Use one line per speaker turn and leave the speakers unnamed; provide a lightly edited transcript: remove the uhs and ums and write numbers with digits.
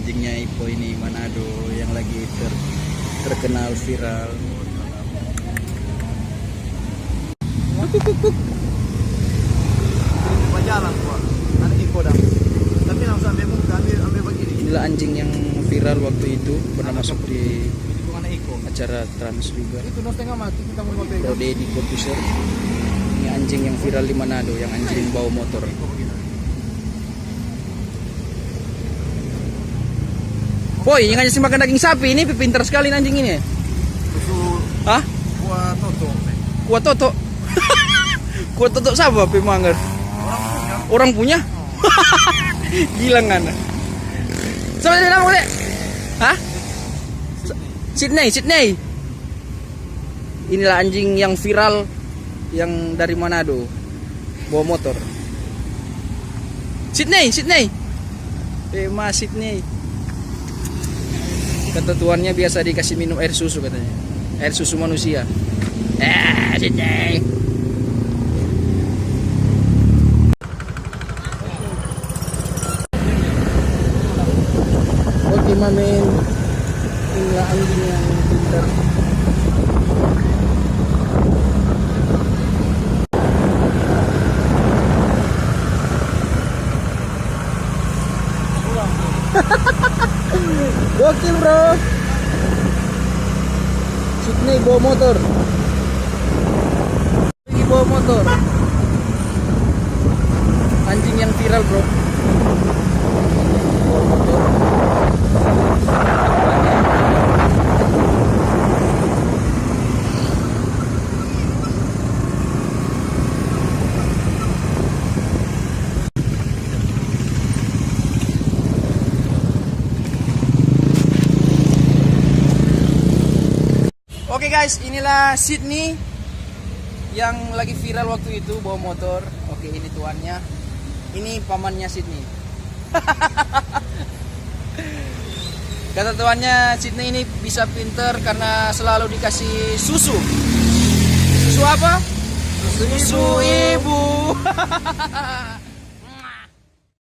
anjingnya Ipo ini Manado yang lagi terkenal viral.
Jalan gua, ada Ipo dah. Tapi langsung ambil begini.
Inilah anjing yang viral waktu itu, pernah masuk di
Mana Iko?
acara Trans juga.
Itu no setengah mati kita mau pegang.
Bro Deddy Corbuzier. Ini anjing yang viral di Manado, yang anjing bawa motor. Boy, yang ngasih makan daging sapi ini pintar sekali anjing ini.
Susu.
Hah?
Kuah toto.
Kuat toto. Kuat toto siapa Pimanger? Orang punya? Gila kan? Siapa nama boleh? Hah? Sydney. Inilah anjing yang viral yang dari Manado bawa motor. Sydney. Mas Sydney. Kata tuannya biasa dikasih minum air susu katanya. Air susu manusia. Sydney. Oke mamen, inilah anjing yang pintar. Gokil bro. Sydney bawa motor. Lagi bawa motor. Anjing yang viral bro. Bawa motor. Oke guys, inilah Sydney yang lagi viral waktu itu bawa motor. Oke, ini tuannya. Ini pamannya Sydney. Kata tuannya Sydney ini bisa pinter karena selalu dikasih susu. Susu apa? Susu ibu.